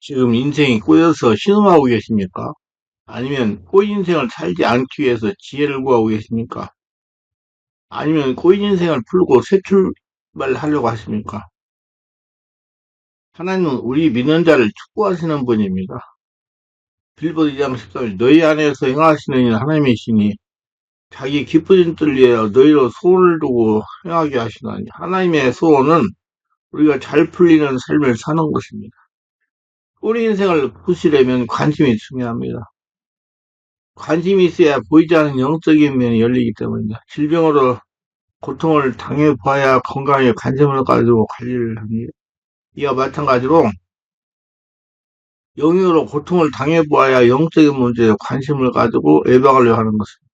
지금 인생이 꼬여서 신음하고 계십니까? 아니면 꼬인 인생을 살지 않기 위해서 지혜를 구하고 계십니까? 아니면 꼬인 인생을 풀고 새 출발하려고 하십니까? 하나님은 우리 믿는 자를 축복하시는 분입니다. 빌보드 2장 13절 너희 안에서 행하시는 일 하나님이시니 자기 기쁘신 뜻을 위하여 너희로 소원을 두고 행하게 하시나니 하나님의 소원은 우리가 잘 풀리는 삶을 사는 것입니다. 우리 인생을 푸시려면 관심이 중요합니다. 관심이 있어야 보이지 않는 영적인 면이 열리기 때문입니다. 질병으로 고통을 당해봐야 건강에 관심을 가지고 관리를 합니다. 이와 마찬가지로 영으로 고통을 당해보아야 영적인 문제에 관심을 가지고 예방하려고 하는 것입니다.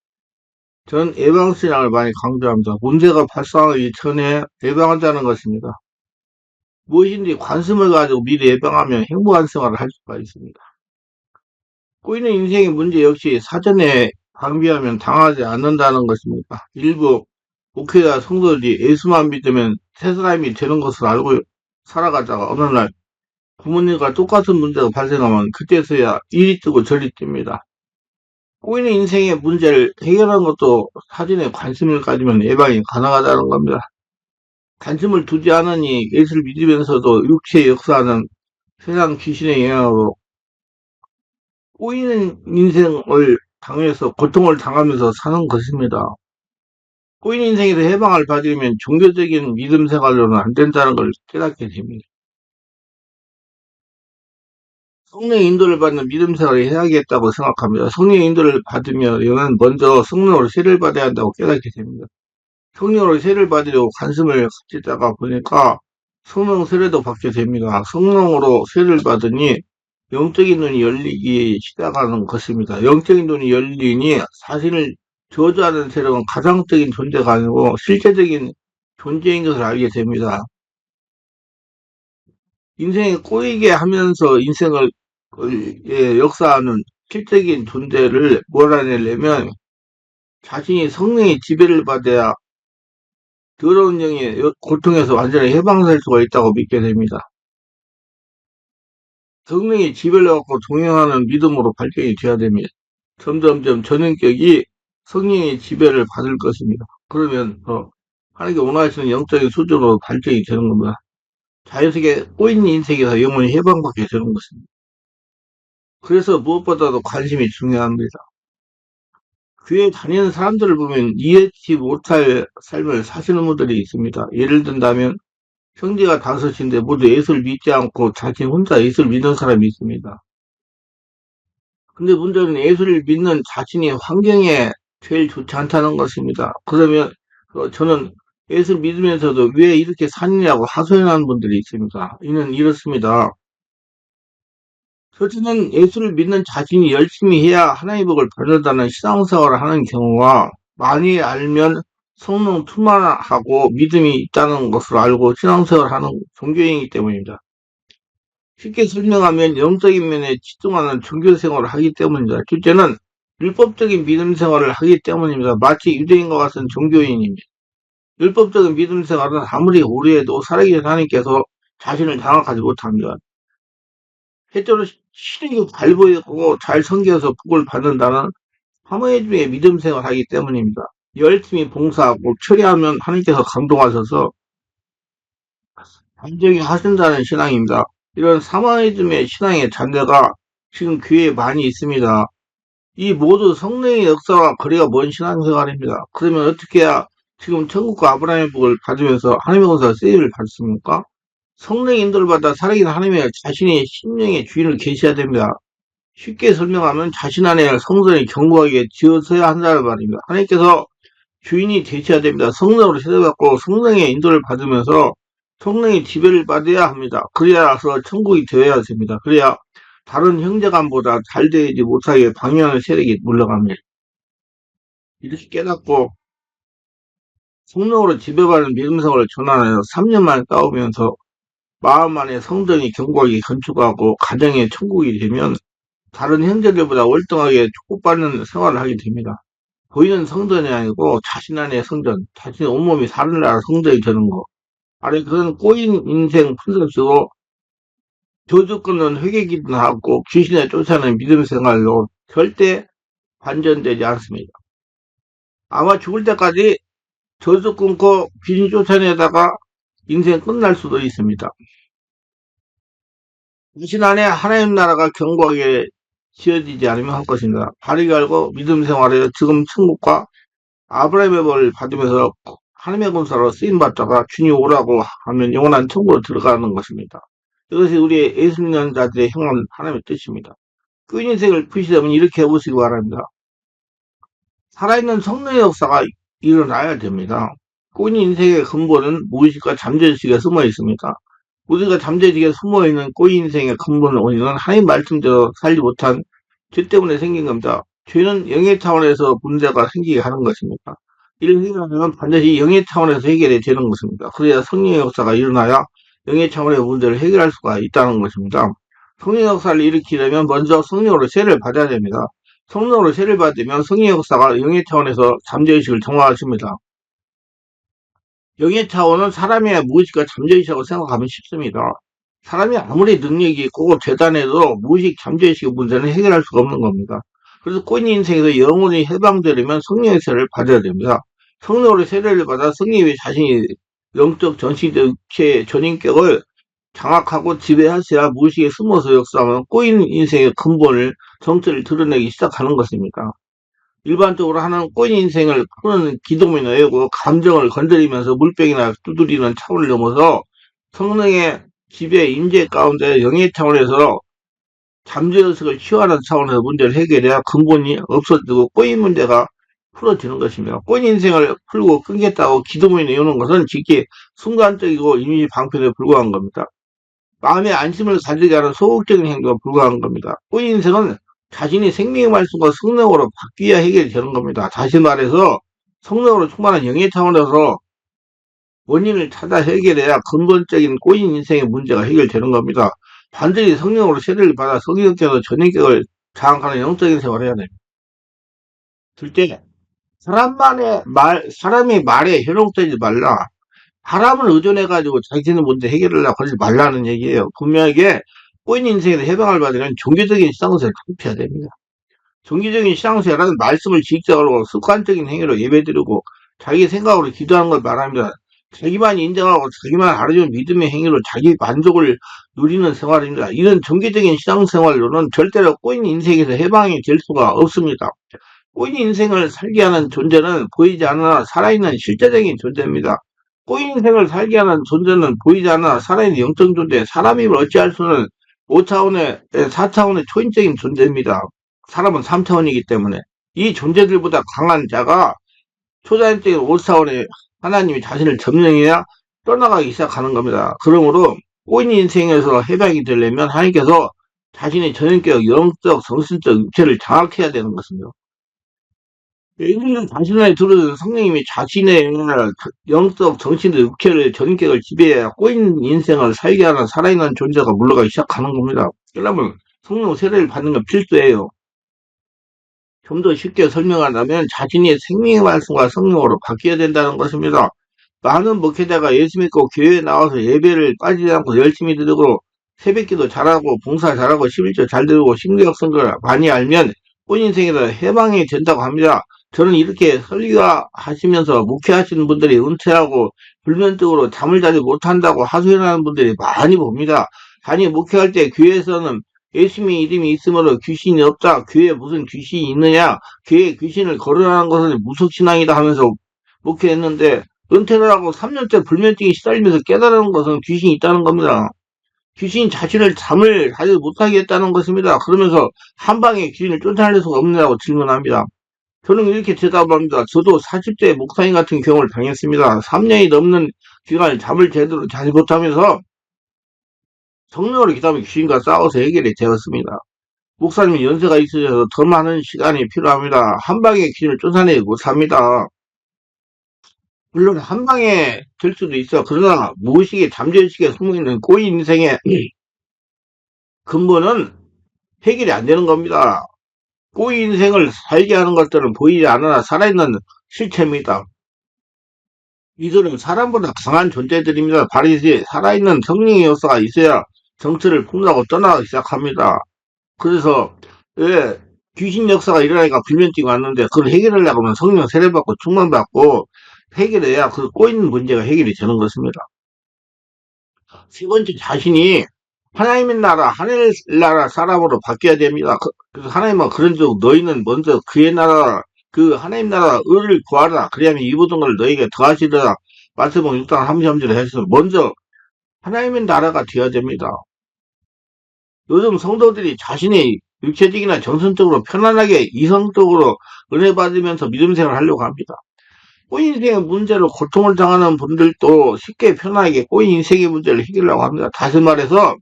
저는 예방신앙을 많이 강조합니다. 문제가 발생하기 전에 예방하자는 것입니다. 무엇인지 관심을 가지고 미리 예방하면 행복한 생활을 할 수가 있습니다. 꼬이는 인생의 문제 역시 사전에 방비하면 당하지 않는다는 것입니다. 일부 목회자 성도들이 예수만 믿으면 새 사람이 되는 것을 알고 살아가다가 어느 날 부모님과 똑같은 문제가 발생하면 그때서야 이리 뜨고 저리 뜹니다. 꼬이는 인생의 문제를 해결하는 것도 사전에 관심을 가지면 예방이 가능하다는 겁니다. 관심을 두지 않으니 예수를 믿으면서도 육체의 역사하는 세상 귀신의 영향으로 꼬이는 인생을 당해서 고통을 당하면서 사는 것입니다. 꼬이는 인생에서 해방을 받으려면 종교적인 믿음 생활로는 안 된다는 걸 깨닫게 됩니다. 성령의 인도를 받는 믿음 생활을 해야겠다고 생각합니다. 성령의 인도를 받으면 먼저 성령으로 세례를 받아야 한다고 깨닫게 됩니다. 성령으로 세례를 받으려고 관심을 갖다가 보니까 성령 세례도 받게 됩니다. 성령으로 세례를 받으니 영적인 눈이 열리기 시작하는 것입니다. 영적인 눈이 열리니 자신을 저주하는 세력은 가상적인 존재가 아니고 실제적인 존재인 것을 알게 됩니다. 인생에 꼬이게 하면서 인생을 역사하는 실적인 존재를 몰아내려면 자신이 성령의 지배를 받아야 더러운 영의 고통에서 완전히 해방될 수가 있다고 믿게 됩니다. 성령의 지배를 받고 동행하는 믿음으로 발전이 되어야 됩니다. 점점점 전인격이 성령의 지배를 받을 것입니다. 그러면 하나님께 원하시는 영적인 수준으로 발전이 되는 겁니다. 자연스럽게 꼬인 인생에서 영혼이 해방받게 되는 것입니다. 그래서 무엇보다도 관심이 중요합니다. 교회 다니는 사람들을 보면 이해치 못할 삶을 사시는 분들이 있습니다. 예를 든다면 형제가 다섯인데 모두 예수를 믿지 않고 자신 혼자 예수를 믿는 사람이 있습니다. 근데 문제는 예수를 믿는 자신이 환경에 제일 좋지 않다는 것입니다. 그러면 저는 예수를 믿으면서도 왜 이렇게 사느냐고 하소연하는 분들이 있습니다. 이는 이렇습니다. 첫째는 예수를 믿는 자신이 열심히 해야 하나님의 복을 받는다는 신앙생활을 하는 경우와 많이 알면 성령 충만하고 믿음이 있다는 것을 알고 신앙생활을 하는 종교인이기 때문입니다. 쉽게 설명하면 영적인 면에 집중하는 종교생활을 하기 때문입니다. 둘째는 율법적인 믿음생활을 하기 때문입니다. 마치 유대인과 같은 종교인입니다. 율법적인 믿음생활은 아무리 오래 해도 살아계신 하나님께서 자신을 장악하지 못합니다. 실제로 신에게 잘 보이고 잘 섬겨서 복을 받는다는 하모니즘의 믿음 생활을 하기 때문입니다. 열심히 봉사하고 처리하면 하나님께서 감동하셔서 반정이 하신다는 신앙입니다. 이런 사모니즘의 신앙의 잔재가 지금 교회에 많이 있습니다. 이 모두 성령의 역사와 거리가 먼 신앙생활입니다. 그러면 어떻게 해야 지금 천국과 아브라함의 복을 받으면서 하나님의 권세와 세례를 받습니까? 성령의 인도를 받아 살아계신 하나님의 자신의 심령의 주인을 계셔야 됩니다. 쉽게 설명하면 자신 안에 성전이 견고하게 지어서야 한다는 말입니다. 하나님께서 주인이 되셔야 됩니다. 성령으로 세례받고 성령의 인도를 받으면서 성령의 지배를 받아야 합니다. 그래야서 천국이 되어야 됩니다. 그래야 다른 형제간보다 잘 되지 못하게 방해하는 세력이 물러갑니다. 이렇게 깨닫고 성령으로 지배받는 믿음생활을 전환하여 3년 만에 싸우면서 마음 안에 성전이 견고하게 건축하고 가정의 천국이 되면 다른 형제들보다 월등하게 축복받는 생활을 하게 됩니다. 보이는 성전이 아니고 자신 안의 성전, 자신의 온몸이 하늘나라 성전이 되는 거. 아니 그런 꼬인 인생 풀섭시고 저주권은 회개기도 하고 귀신에 쫓아내는 믿음 생활로 절대 반전되지 않습니다. 아마 죽을 때까지 저주 끊고 귀신 쫓아내다가 인생 끝날 수도 있습니다. 자신 안에 하나님 나라가 견고하게 지어지지 않으면 할 것입니다. 바르게 알고 믿음 생활에 지금 천국과 아브라함의 벌을 받으면서 하나님의 검사로 쓰임받다가 주님 오라고 하면 영원한 천국으로 들어가는 것입니다. 이것이 우리의 예수님 자들의 행한 하나님의 뜻입니다. 그 인생을 푸시려면 이렇게 해보시기 바랍니다. 살아있는 성령의 역사가 일어나야 됩니다. 꼬인 인생의 근본은 무의식과 잠재의식에 숨어 있습니다. 우리가 잠재의식에 숨어 있는 꼬인 인생의 근본 원인은 하나님 말씀대로 살지 못한 죄 때문에 생긴 겁니다. 죄는 영의 차원에서 문제가 생기게 하는 것입니다. 이를 해결하려면 반드시 영의 차원에서 해결이 되는 것입니다. 그래야 성령의 역사가 일어나야 영의 차원의 문제를 해결할 수가 있다는 것입니다. 성령의 역사를 일으키려면 먼저 성령으로 세례를 받아야 됩니다. 성령으로 세례를 받으면 성령의 역사가 영의 차원에서 잠재의식을 정화하십니다. 영의 차원은 사람의 무의식과 잠재의식이라고 생각하면 쉽습니다. 사람이 아무리 능력이 있고 대단해도 무의식, 잠재의식의 문제는 해결할 수가 없는 겁니다. 그래서 꼬인 인생에서 영원히 해방되려면 성령의 세례를 받아야 됩니다. 성령으로 세례를 받아 성령이 자신이 영적 전신적 육체의 전인격을 장악하고 지배하셔야 무의식에 숨어서 역사하면 꼬인 인생의 근본을 정체를 드러내기 시작하는 것입니다. 일반적으로 하는 꼬인 인생을 푸는 기도문이 외우고 감정을 건드리면서 물병이나 두드리는 차원을 넘어서 성령의 지배 임재 가운데 영의 차원에서 잠재의식을 치유하는 차원에서 문제를 해결해야 근본이 없어지고 꼬인 문제가 풀어지는 것입니다. 꼬인 인생을 풀고 끊겠다고 기도문이 외우는 것은 직계 순간적이고 이미지 방편에 불과한 겁니다. 마음의 안심을 가지게 하는 소극적인 행동에 불과한 겁니다. 꼬인 인생은 자신이 생명의 말씀과 성령으로 바뀌어야 해결이 되는 겁니다. 다시 말해서 성령으로 충만한 영의 차원에서 원인을 찾아 해결해야 근본적인 꼬인 인생의 문제가 해결되는 겁니다. 반드시 성령으로 세례를 받아 성령께서 전인격을 장악하는 영적인 생활을 해야 됩니다. 둘째, 사람의 말에 현혹되지 말라. 사람을 의존해가지고 자신의 문제 해결하려고 하지 말라는 얘기예요. 분명하게 꼬인 인생에서 해방을 받으려면 종교적인 신앙생활을 가르쳐야 됩니다. 종교적인 신앙생활은 말씀을 직접으로 습관적인 행위로 예배드리고 자기 생각으로 기도하는 걸 말합니다. 자기만 인정하고 자기만 알아주는 믿음의 행위로 자기 만족을 누리는 생활입니다. 이런 종교적인 신앙생활로는 절대로 꼬인 인생에서 해방이 될 수가 없습니다. 꼬인 인생을 살게 하는 존재는 보이지 않으나 살아있는 실제적인 존재입니다. 꼬인 인생을 살게 하는 존재는 보이지 않아 살아있는 영적 존재, 사람임을 어찌할 수는 5차원의, 4차원의 초인적인 존재입니다. 사람은 3차원이기 때문에. 이 존재들보다 강한 자가 초자연적인 5차원의 하나님이 자신을 점령해야 떠나가기 시작하는 겁니다. 그러므로 꼬인 인생에서 해방이 되려면 하나님께서 자신의 전인격, 영적, 정신적, 육체를 장악해야 되는 것입니다. 예수님은 자신의 들어서 성령님이 자신의 영적, 정신적, 육체를 전격을 지배해야 꼬인 인생을 살게 하는 살아있는 존재가 물러가기 시작하는 겁니다. 그러면 성령 세례를 받는 건 필수예요. 좀 더 쉽게 설명하자면 자신이 생명의 말씀과 성령으로 바뀌어야 된다는 것입니다. 많은 목회자가 예수 믿고 교회에 나와서 예배를 빠지지 않고 열심히 드리고 새벽기도 잘하고 봉사 잘하고 11조 잘 드리고 신구약 성경을 많이 알면 꼬인 인생에서 해방이 된다고 합니다. 저는 이렇게 설교하시면서 목회하시는 분들이 은퇴하고 불면증으로 잠을 자지 못한다고 하소연하는 분들이 많이 봅니다. 아니 목회할 때 교회에서는 예수님의 이름이 있으므로 귀신이 없다. 교회에 무슨 귀신이 있느냐. 교회에 귀신을 거론하는 것은 무속신앙이다 하면서 목회했는데 은퇴를 하고 3년째 불면증에 시달리면서 깨달은 것은 귀신이 있다는 겁니다. 귀신이 자신을 잠을 자지 못하게 했다는 것입니다. 그러면서 한 방에 귀신을 쫓아낼 수가 없느냐고 질문합니다. 저는 이렇게 대답합니다. 저도 40대 목사님 같은 경우를 당했습니다. 3년이 넘는 기간을 잠을 제대로 자지 못하면서 성령으로 기도하며 귀신과 싸워서 해결이 되었습니다. 목사님이 연세가 있으셔서 더 많은 시간이 필요합니다. 한 방에 귀신을 쫓아내지 못합니다. 물론 한 방에 될 수도 있어. 그러나 무의식에 잠재의식에 숨어있는 꼬인 인생의 근본은 해결이 안 되는 겁니다. 꼬인 인생을 살게 하는 것들은 보이지 않으나 살아있는 실체입니다. 이들은 사람보다 강한 존재들입니다. 바로 이제 살아있는 성령의 역사가 있어야 정체를 폭로하고 떠나기 시작합니다. 그래서 왜 귀신 역사가 일어나니까 불면증이 왔는데 그걸 해결하려고 하면 성령 세례받고 충만받고 해결해야 그 꼬이는 문제가 해결이 되는 것입니다. 세 번째, 자신이 하나님의 나라, 하늘 나라 사람으로 바뀌어야 됩니다. 그래서 하나님은 그런 적 너희는 먼저 그의 나라, 그 하나님 나라 의를 구하라. 그리하면 이 모든 걸 너희에게 더하시리라. 마태복음 6장 33절에 해서 먼저 하나님의 나라가 되어야 됩니다. 요즘 성도들이 자신이 육체적이나 정신적으로 편안하게 이성적으로 은혜 받으면서 믿음 생활을 하려고 합니다. 꼬인 인생의 문제로 고통을 당하는 분들도 쉽게 편하게 꼬인 인생의 문제를 해결하려고 합니다. 다시 말해서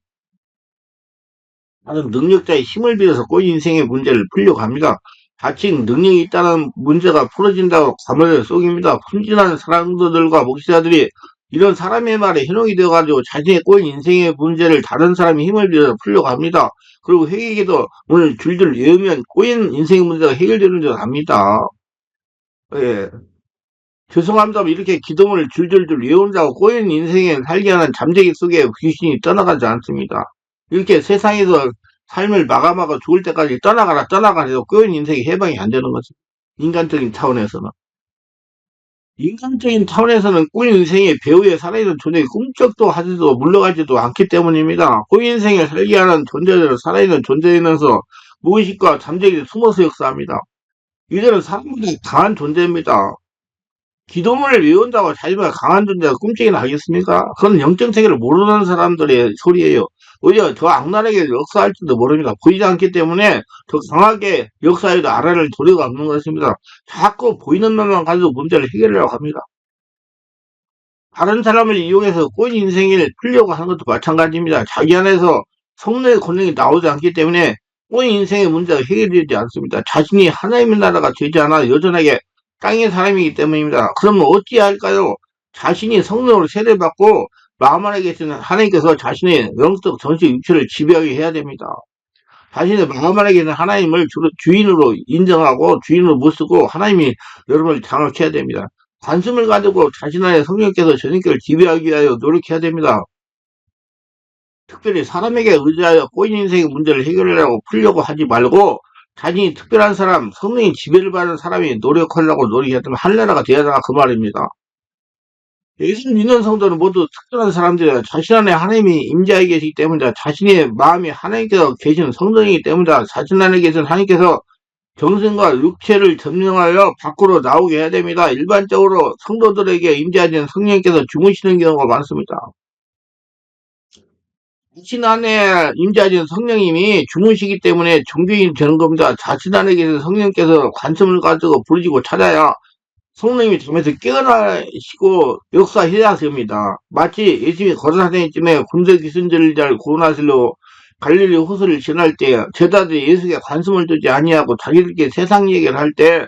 나는 능력자의 힘을 빌어서 꼬인 인생의 문제를 풀려고 합니다. 자칭 능력이 있다는 문제가 풀어진다고 과몰에 속입니다. 순진한 사람들과 목사들이 이런 사람의 말에 현혹이 되어가지고 자신의 꼬인 인생의 문제를 다른 사람의 힘을 빌어서 풀려고 합니다. 그리고 회개에도 오늘 줄줄 외우면 꼬인 인생의 문제가 해결되는 줄 압니다. 예. 죄송합니다. 이렇게 기도문을 줄줄줄 외운다고 꼬인 인생에 살게 하는 잠재기 속에 귀신이 떠나가지 않습니다. 이렇게 세상에서 삶을 마감하고 죽을 때까지 떠나가라 해도 꼬인 인생이 해방이 안 되는 거죠. 인간적인 차원에서는. 인간적인 차원에서는 꼬인 인생의 배후에 살아있는 존재가 꿈쩍도 하지도 물러가지도 않기 때문입니다. 꼬인 인생을 살게 하는 존재들은 살아있는 존재이면서 무의식과 잠재기 숨어서 역사합니다. 이들은 사람보다 강한 존재입니다. 기도문을 외운다고 자기가 강한 존재가 꿈쩍이나 하겠습니까? 그건 영적 세계를 모르는 사람들의 소리예요. 오히려 더 악랄하게 역사할지도 모릅니다. 보이지 않기 때문에 더 강하게 역사해도 알아낼 도리가 없는 것입니다. 자꾸 보이는 것만 가지고 문제를 해결하려고 합니다. 다른 사람을 이용해서 꼬인 인생을 풀려고 하는 것도 마찬가지입니다. 자기 안에서 성령의 권능이 나오지 않기 때문에 꼬인 인생의 문제가 해결되지 않습니다. 자신이 하나님의 나라가 되지 않아 여전하게 땅의 사람이기 때문입니다. 그러면 어찌할까요? 자신이 성령으로 세례받고 마음 안에 계시는 하나님께서 자신의 영적 정신 육체를 지배하게 해야 됩니다. 자신의 마음 안에 계시는 하나님을 주인으로 인정하고 주인으로 모시고 하나님이 여러분을 장악해야 됩니다. 관심을 가지고 자신 안에 성령께서 저님께를 지배하기 위하여 노력해야 됩니다. 특별히 사람에게 의지하여 꼬인 인생의 문제를 해결하려고 풀려고 하지 말고 자신이 특별한 사람, 성령의 지배를 받는 사람이 노력하려고 노력했다면 한나라가 되어야 그 말입니다. 예수 믿는 성도는 모두 특별한 사람들이야. 자신 안에 하나님이 임재하게 계시기 때문이다. 자신의 마음이 하나님께서 계시는 성령이기 때문이다. 자신 안에 계신 하나님께서 정신과 육체를 점령하여 밖으로 나오게 해야 됩니다. 일반적으로 성도들에게 임재하신 성령께서 주무시는 경우가 많습니다. 자신 안에 임재하신 성령님이 주무시기 때문에 종교인이 되는 겁니다. 자신 안에 계신 성령께서 관심을 가지고 부르짖고 찾아야 성령님이 잠에서 깨어나시고 역사해야 됩니다. 마치 예수님이 거듭나시즘에 군대 귀신들을 잘 구원하시려 갈릴리 호수를 지날 때 제자들이 예수께 관심을 두지 아니하고 자기들끼리 세상 얘기를 할 때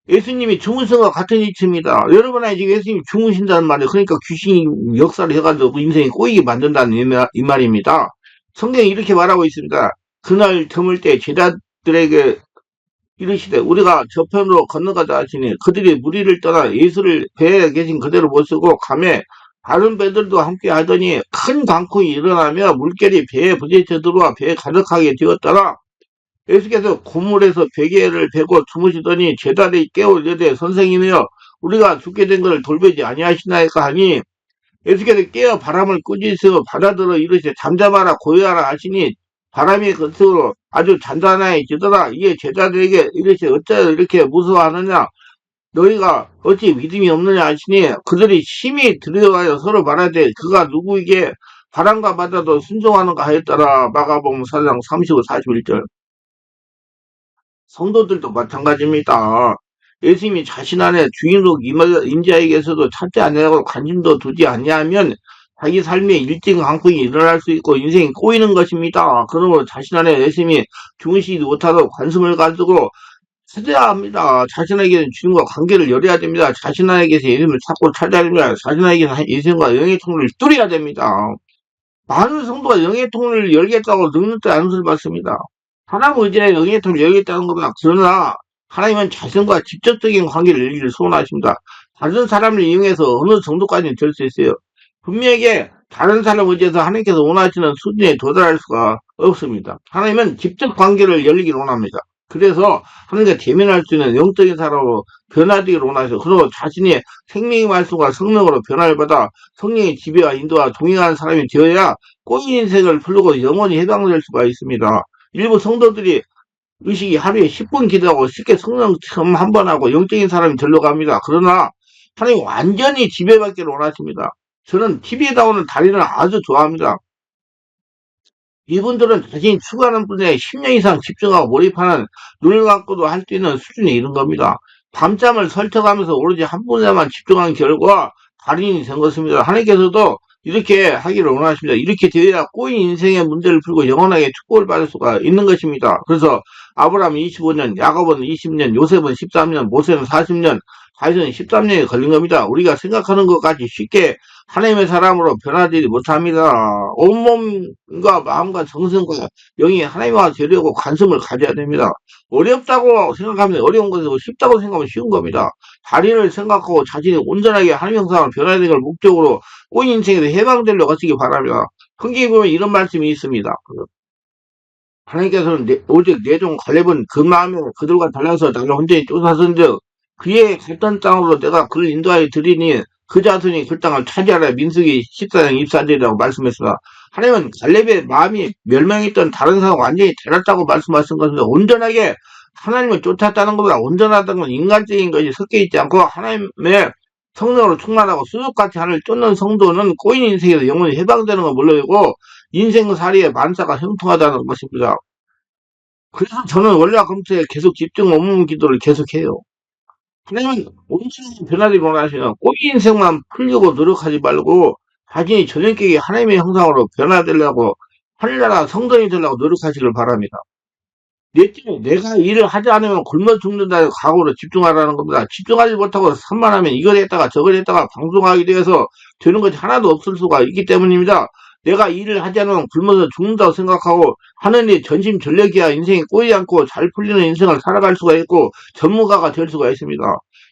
예수님이 주무신 것 같은 이치입니다. 여러분 안에 지금 예수님이 주무신다는 말이에요. 그러니까 귀신이 역사를 해가지고 인생이 꼬이게 만든다는 이 말입니다. 성경이 이렇게 말하고 있습니다. 그날 저물 때 제자들에게 이르시되 우리가 저편으로 건너가자 하시니 그들이 무리를 떠나 예수를 배에 계신 그대로 모시고 가매 다른 배들도 함께 하더니 큰 광풍이 일어나며 물결이 배에 부딪혀 들어와 배에 가득하게 되었더라. 예수께서 고물에서 베개를 베고 주무시더니 제자들이 깨어 이르되 선생님이여 우리가 죽게 된 것을 돌보지 아니하시나이까 하니 예수께서 깨어 바람을 꾸짖으시고 바다들어 이르시되 잠잠하라 고요하라 하시니 바람이 그쪽으로 아주 잔잔해지더라. 이에 제자들에게 이르시되 어찌 이렇게 무서워하느냐 너희가 어찌 믿음이 없느냐 하시니 그들이 심히 두려워하여 서로 말하되 그가 누구에게 바람과 바다도 순종하는가 하였더라. 마가복음 4장 30절 41절. 성도들도 마찬가지입니다. 예수님이 자신 안에 주인으로 임재에게서도 찾지 아니하고 관심도 두지 아니하면 자기 삶에 일찍 강풍이 일어날 수 있고 인생이 꼬이는 것입니다. 그러므로 자신 안에 예수님이 주무시지 못하도록 관심을 가지고 찾아야 합니다. 자신에게는 주님과 관계를 열어야 됩니다. 자신 안에게서 예수님을 찾고 찾아야 됩니다. 자신 안에게서 예수님과 영의 통로를 뚫어야 됩니다. 많은 성도가 영의 통로를 열겠다고 늙는데 않은 소리 받습니다. 하나님 의지에 영의 통로를 열겠다는 겁니다. 그러나 하나님은 자신과 직접적인 관계를 열기를 소원하십니다. 다른 사람을 이용해서 어느 정도까지는 될 수 있어요. 분명하게 다른 사람 의지해서 하나님께서 원하시는 수준에 도달할 수가 없습니다. 하나님은 직접 관계를 열리기를 원합니다. 그래서 하나님과 대면할 수 있는 영적인 사람으로 변화되기를 원하셔. 그리고 자신의 생명의 말씀과 성령으로 변화를 받아 성령의 지배와 인도와 동행하는 사람이 되어야 꼬인 인생을 풀고 영원히 해방될 수가 있습니다. 일부 성도들이 의식이 하루에 10분 기도하고 쉽게 성령 체험 한 번 하고 영적인 사람이 절로 갑니다. 그러나 하나님 완전히 지배받기를 원하십니다. 저는 TV에 나오는 달인을 아주 좋아합니다. 이분들은 자신이 추구하는 분야에 10년 이상 집중하고 몰입하는 눈을 감고도 할 수 있는 수준에 이른 겁니다. 밤잠을 설쳐가면서 오로지 한 분야만 집중한 결과 달인이 된 것입니다. 하나님께서도 이렇게 하기를 원하십니다. 이렇게 되어야 꼬인 인생의 문제를 풀고 영원하게 축복을 받을 수가 있는 것입니다. 그래서 아브라함은 25년, 야곱은 20년, 요셉은 13년, 모세는 40년, 다윗은 13년이 걸린 겁니다. 우리가 생각하는 것까지 쉽게 하나님의 사람으로 변화되지 못합니다. 온몸과 마음과 정성과 영이 하나님과 되려고 관심을 가져야 됩니다. 어렵다고 생각하면 어려운 것이고 쉽다고 생각하면 쉬운 겁니다. 달인을 생각하고 자신이 온전하게 하나님 형상으로 변화되는 걸 목적으로 온 인생에서 해방되려고 하시기 바랍니다. 성경에 보면 이런 말씀이 있습니다. 하나님께서는 오직 내 종 갈렙은 그 마음에 그들과 달라서 나를 온전히 쫓아선즉 그의 갔던 땅으로 내가 그를 인도하여 드리니 그 자손이 그 땅을 차지하라. 민수기 14장 24절이라고 말씀했습니다. 하나님은 갈렙의 마음이 멸망했던 다른 사람과 완전히 달랐다고 말씀하신 것입니다. 온전하게 하나님을 쫓았다는 것보다 온전하다는 건 인간적인 것이 섞여 있지 않고 하나님의 성령으로 충만하고 수족같이 하나님을 쫓는 성도는 꼬인 인생에서 영원히 해방되는 건 물론이고 인생살이의 만사가 형통하다는 것입니다. 그래서 저는 원래와 검토에 계속 집중 업무 기도를 계속해요. 하나님은 온전히 변화를 원하시는 꼬기 인생만 풀려고 노력하지 말고 자신이 저녁에 하나님의 형상으로 변화되려고 하늘나라 성전이 되려고 노력하시길 바랍니다. 넷째, 내가 일을 하지 않으면 굶어 죽는다는 각오로 집중하라는 겁니다. 집중하지 못하고 산만하면 이걸 했다가 저걸 했다가 방송하게 되어서 되는 것이 하나도 없을 수가 있기 때문입니다. 내가 일을 하지 않으면 굶어서 죽는다고 생각하고 하는 일 전심전력이야 인생이 꼬이지 않고 잘 풀리는 인생을 살아갈 수가 있고 전문가가 될 수가 있습니다.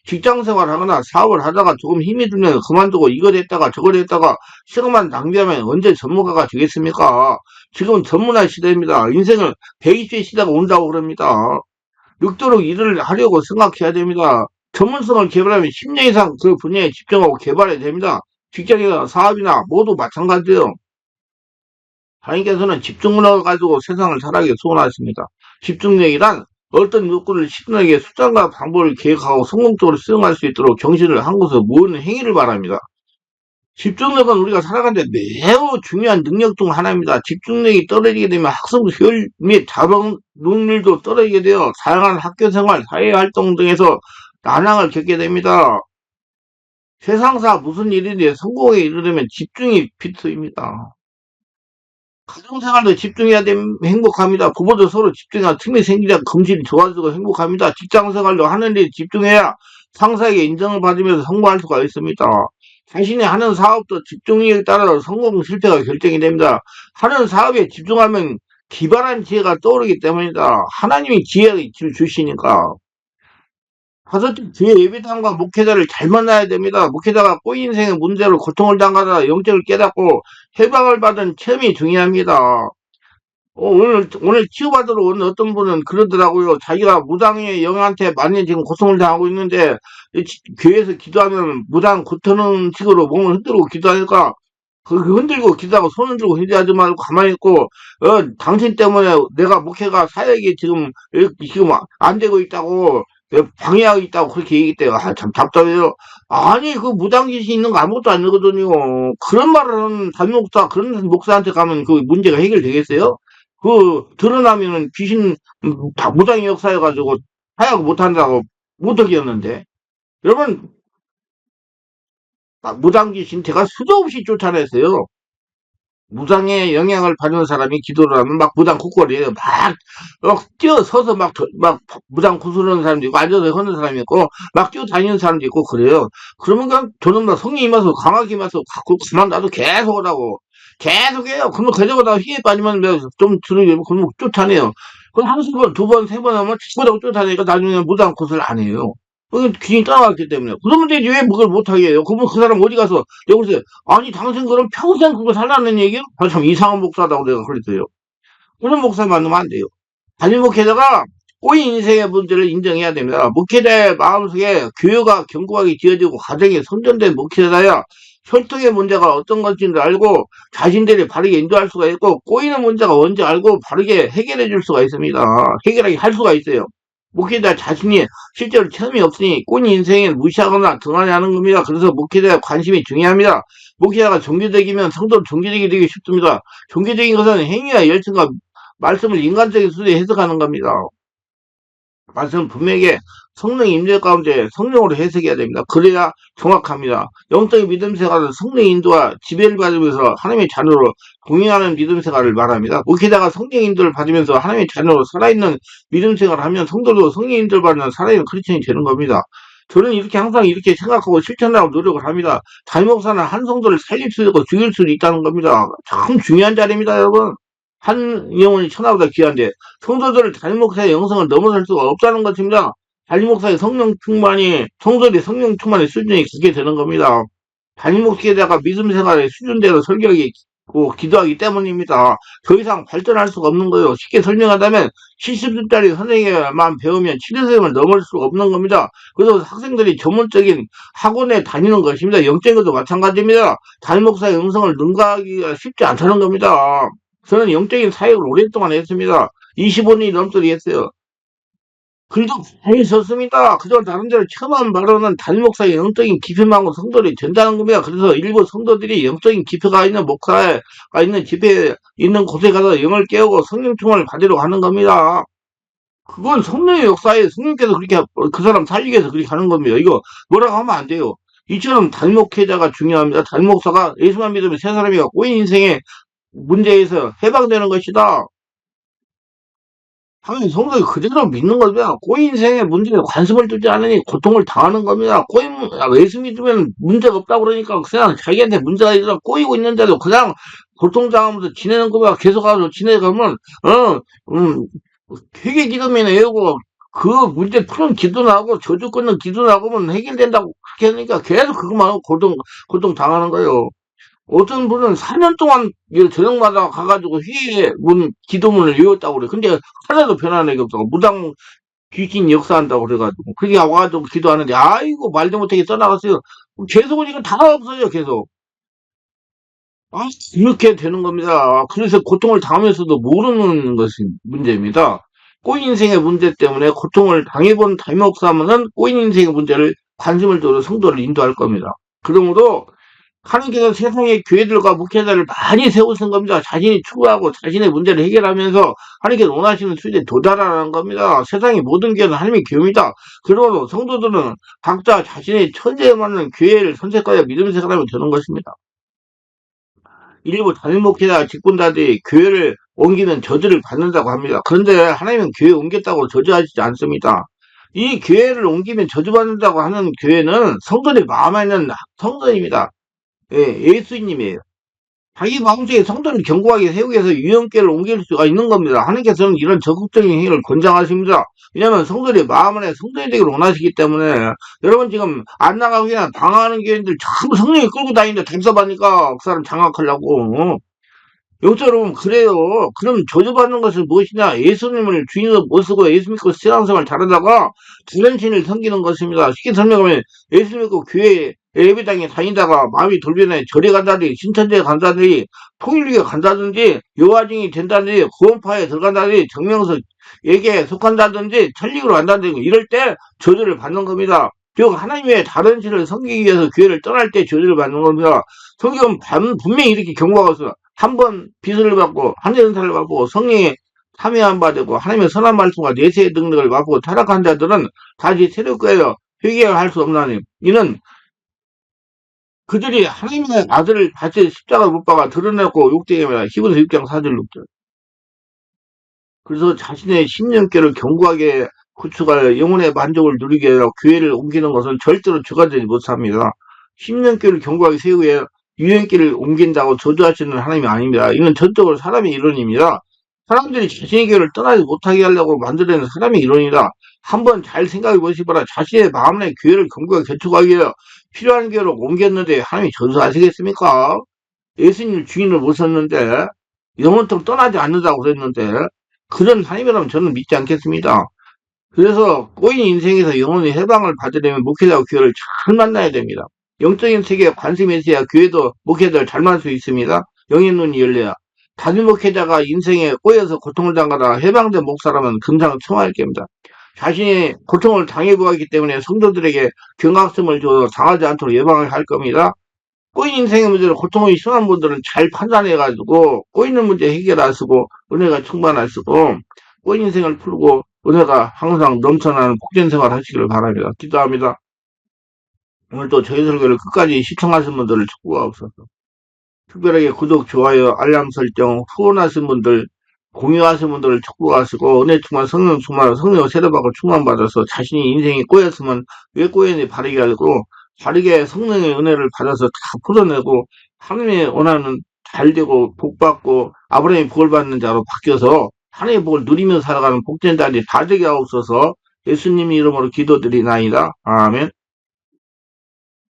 직장생활 하거나 사업을 하다가 조금 힘이 들면 그만두고 이걸 했다가 저걸 했다가 시간만 낭비하면 언제 전문가가 되겠습니까? 지금은 전문화 시대입니다. 인생을 120세 시대가 온다고 그럽니다. 늦도록 일을 하려고 생각해야 됩니다. 전문성을 개발하면 10년 이상 그 분야에 집중하고 개발해야 됩니다. 직장이나 사업이나 모두 마찬가지예요. 하나님께서는 집중력을 가지고 세상을 살아가게 소원하십니다. 집중력이란 어떤 욕구를 실현하기에 수단과 방법을 계획하고 성공적으로 수행할 수 있도록 정신을 한 곳에 모으는 행위를 말합니다. 집중력은 우리가 살아가는데 매우 중요한 능력 중 하나입니다. 집중력이 떨어지게 되면 학습 효율 및 자본 능률도 떨어지게 되어 다양한 학교생활, 사회활동 등에서 난항을 겪게 됩니다. 세상사 무슨 일인지 성공에 이르려면 집중이 필수입니다. 가정생활도 집중해야 되면 행복합니다. 부부도 서로 집중해야 틈이 생기자 금실이 좋아지고 행복합니다. 직장생활도 하는 일에 집중해야 상사에게 인정을 받으면서 성공할 수가 있습니다. 자신이 하는 사업도 집중력에 따라 성공 실패가 결정이 됩니다. 하는 사업에 집중하면 기발한 지혜가 떠오르기 때문이다. 하나님이 지혜를 주시니까. 다섯째, 주의 예비당과 목회자를 잘 만나야 됩니다. 목회자가 꼬인 인생의 문제로 고통을 당하다 영적을 깨닫고 해방을 받은 체험이 중요합니다. 오늘 치유받으러 온 어떤 분은 그러더라고요. 자기가 무당의 영한테 많이 지금 고통을 당하고 있는데, 교회에서 기도하면 무당 구토는 식으로 몸을 흔들고 기도하니까, 그 흔들고 기도하고 손 흔들고 기도하지 말고 가만히 있고, 당신 때문에 내가 목회가 사역이 지금 안 되고 있다고, 방해하고 있다고 그렇게 얘기했대요. 참 답답해요. 아니, 그 무당 귀신 있는 거 아무것도 아니거든요. 그런 말을 하는 담임목사, 그런 목사한테 가면 그 문제가 해결되겠어요? 드러나면은 귀신, 다 무당의 역사여가지고, 하야고 못한다고 못하겠는데. 여러분, 무당 귀신 제가 수도 없이 쫓아냈어요. 무당의 영향을 받는 사람이 기도를 하면 막 무당 콧걸이에요. 막 뛰어서서 막 무당 구슬하는 사람도 있고, 앉아서 하는 사람이 있고, 막 뛰어다니는 사람도 있고, 그래요. 그러면 그냥 저는 막 성령이 임해서 강하게 임해서 그만 놔도 계속 하라고. 계속 해요. 그러면 그저보다 힘에 빠지면 좀 들으면 그러면 쫓아내요. 그럼 한 번, 두 번, 세 번 하면 자꾸 쫓아내니까 나중에 무당 구슬 안 해요. 귀신이 따라왔기 때문에. 그러면 되지, 왜 그걸 못하게 해요? 그러면 그 사람 어디 가서, 여기서, 아니, 당신 그럼 평생 그거 살라는 얘기야? 아, 참 이상한 목사다고 내가 그랬어요. 그런 목사 만나면 안 돼요. 단임 목회자가 꼬인 인생의 문제를 인정해야 됩니다. 목회자의 마음속에 교회가 견고하게 지어지고 가정이 선전된 목회자야 혈통의 문제가 어떤 건지를 알고 자신들이 바르게 인도할 수가 있고 꼬이는 문제가 뭔지 알고 바르게 해결해 줄 수가 있습니다. 해결하게 할 수가 있어요. 목회자 자신이 실제로 체험이 없으니 꼬인 인생을 무시하거나 등한히 하는 겁니다. 그래서 목회자의 관심이 중요합니다. 목회자가 종교적이면 성도로 종교적이 되기 쉽습니다. 종교적인 것은 행위와 열정과 말씀을 인간적인 수준에 해석하는 겁니다. 말씀은 분명히 성령 임재 가운데 성령으로 해석해야 됩니다. 그래야 정확합니다. 영적인 믿음 생활은 성령 인도와 지배를 받으면서 하나님의 자녀로 공유하는 믿음 생활을 말합니다. 목회자가 성령 인도를 받으면서 하나님의 자녀로 살아있는 믿음 생활을 하면 성도도 성령 인도를 받는 살아있는 크리스천이 되는 겁니다. 저는 이렇게 항상 이렇게 생각하고 실천하고 노력을 합니다. 담임 목사는 한 성도를 살릴 수도 있고 죽일 수도 있다는 겁니다. 참 중요한 자리입니다, 여러분. 한 영혼이 천하보다 귀한데 성도들을 담임 목사의 영성을 넘어설 수가 없다는 것입니다. 담임 목사의 성령 충만이 성도들의 성령 충만의 수준이 그렇게 되는 겁니다. 담임 목사에다가 믿음 생활의 수준대로 설교하고 기도하기 때문입니다. 더 이상 발전할 수가 없는 거예요. 쉽게 설명하자면 70분짜리 선생님만 배우면 7선생님을 넘을 수가 없는 겁니다. 그래서 학생들이 전문적인 학원에 다니는 것입니다. 영적인 것도 마찬가지입니다. 담임 목사의 영성을 능가하기가 쉽지 않다는 겁니다. 저는 영적인 사역을 오랫동안 했습니다. 25년이 넘도록 했어요. 글도 많이 썼습니다. 그저 다른 데로 처음 말하는 담임 목사의 영적인 기표만으로 성도들이 된다는 겁니다. 그래서 일부 성도들이 영적인 기표가 있는 목사가 있는 집회에 있는 곳에 가서 영을 깨우고 성령 충만을 받으려고 하는 겁니다. 그건 성령의 역사에 성령께서 그렇게 그 사람 살리기 위해서 그렇게 하는 겁니다. 이거 뭐라고 하면 안 돼요. 이처럼 담임 목회자가 중요합니다. 담임 목사가 예수만 믿으면 새 사람이가 꼬인 인생에 문제에서 해방되는 것이다. 당연히 성도가 그대로 믿는 겁니다. 꼬인 인생의 문제에 관심을 두지 않으니 고통을 당하는 겁니다. 예수 믿으면 문제가 없다고 그러니까 그냥 자기한테 문제가 있어 꼬이고 있는데도 그냥 고통당하면서 지내는 겁니다. 계속하면서 지내가면, 회개 기도면 외우고 그 문제 푸는 기도 나고 저주 끊는 기도 나고면 해결된다고 그렇게 하니까 계속 그것만 하고 고통 당하는 거예요. 어떤 분은 4년 동안 저녁마다 가가지고 회의 기도문을 외웠다고 그래. 근데 하나도 변하는 게 없어. 무당 귀신 역사한다고 그래가지고. 그게 와가지고 기도하는데, 아이고, 말도 못하게 떠나갔어요. 계속 오니까 다 없어요, 계속. 아, 이렇게 되는 겁니다. 그래서 고통을 당하면서도 모르는 것이 문제입니다. 꼬인 인생의 문제 때문에 고통을 당해본 담임 목사면은 꼬인 인생의 문제를 관심을 두고 성도를 인도할 겁니다. 그러므로 하나님께서 세상의 교회들과 목회자를 많이 세우신 겁니다. 자신이 추구하고 자신의 문제를 해결하면서 하나님께서 원하시는 수준에 도달하라는 겁니다. 세상의 모든 교회는 하나님의 교회입니다. 그러므로 성도들은 각자 자신의 천재에 맞는 교회를 선택하여 믿음의 생활하면 되는 것입니다. 일부 담임 목회자 직분자들이 교회를 옮기면 저주를 받는다고 합니다. 그런데 하나님은 교회 옮겼다고 저주하시지 않습니다. 이 교회를 옮기면 저주받는다고 하는 교회는 성도의 마음에 있는 성도입니다. 예, 예수님이에요. 자기 마음속에 성도를 견고하게 세우기 위해서 유형계를 옮길 수가 있는 겁니다. 하나님께서는 이런 적극적인 행위를 권장하십니다. 왜냐하면 성도의 마음 안에 성도의 되기를 원하시기 때문에 여러분 지금 안 나가고 그냥 방황하는 교인들 전부 성령이 끌고 다니는데 답답하니까 그 사람 장악하려고. 영적으로 그래요. 그럼 저주받는 것은 무엇이냐? 예수님을 주인으로 모시고 예수 믿고 신앙생활 잘하다가 다른 신을 섬기는 것입니다. 쉽게 설명하면 예수 믿고 교회 예배당에 다니다가 마음이 돌변해 절에 간다든지 신천지에 간다든지 통일교에 간다든지 요하증이 된다든지 구원파에 들어간다든지 정명석에게 속한다든지 천리교로 간다든지 이럴 때 저주를 받는 겁니다. 즉 하나님의 다른 신을 섬기기 위해서 교회를 떠날 때 저주를 받는 겁니다. 성경은 분명히 이렇게 경고하고 있어요. 한 번 빚을 받고 하늘의 은사를 받고 성령에 참여한 바 되고 하나님의 선한 말씀과 내세의 능력을 받고 타락한 자들은 다시 새롭게 회개할 수 없나니 이는 그들이 하나님의 아들을 다시 십자가 못 박아 드러내고 욕되게입니다. 히브리서 6장 4절 6절. 그래서 자신의 신령께를 견고하게 구축하여 영혼의 만족을 누리게 하여 교회를 옮기는 것은 절대로 주관되지 못합니다. 신령께를 견고하게 세우게 유행길을 옮긴다고 저주하시는 하나님이 아닙니다. 이건 전적으로 사람의 이론입니다. 사람들이 자신의 길을 떠나지 못하게 하려고 만들어낸 사람의 이론이다. 한번 잘 생각해 보시거라. 자신의 마음의 교회를 견고하게 개척하기 위해 필요한 교회로 옮겼는데 하나님이 전수하시겠습니까? 예수님 주인을 모셨는데 영원토록 떠나지 않는다고 그랬는데 그런 하나님이라면 저는 믿지 않겠습니다. 그래서 꼬인 인생에서 영원히 해방을 받으려면 목회자와 교회를 잘 만나야 됩니다. 영적인 세계에 관심이 있어야 교회도 목회자를 잘 만날 수 있습니다. 영의 눈이 열려야. 단일 목회자가 인생에 꼬여서 고통을 당하다가 해방된 목사라면 금상첨화일 겁니다. 자신이 고통을 당해보았기 때문에 성도들에게 경각심을 줘서 당하지 않도록 예방을 할 겁니다. 꼬인 인생의 문제를 고통이 심한 분들은 잘 판단해가지고 꼬이는 문제 해결하시고 은혜가 충만하시고 꼬인 인생을 풀고 은혜가 항상 넘쳐나는 복된 생활 하시기를 바랍니다. 기도합니다. 오늘도 저희 설교를 끝까지 시청하신 분들을 축복하옵소서. 특별하게 구독, 좋아요, 알람 설정, 후원하신 분들, 공유하신 분들을 축복하시고 은혜 충만, 성령 충만, 성령 세례받고 충만받아서 자신이 인생이 꼬였으면 왜 꼬였는지 바르게 알고 바르게 성령의 은혜를 받아서 다 풀어내고 하나님의 원하는 잘되고 복받고 아브라함이 복을 받는 자로 바뀌어서 하나님의 복을 누리며 살아가는 복된 자들이 다 되게 하옵소서. 예수님 이름으로 기도드리나이다. 아멘.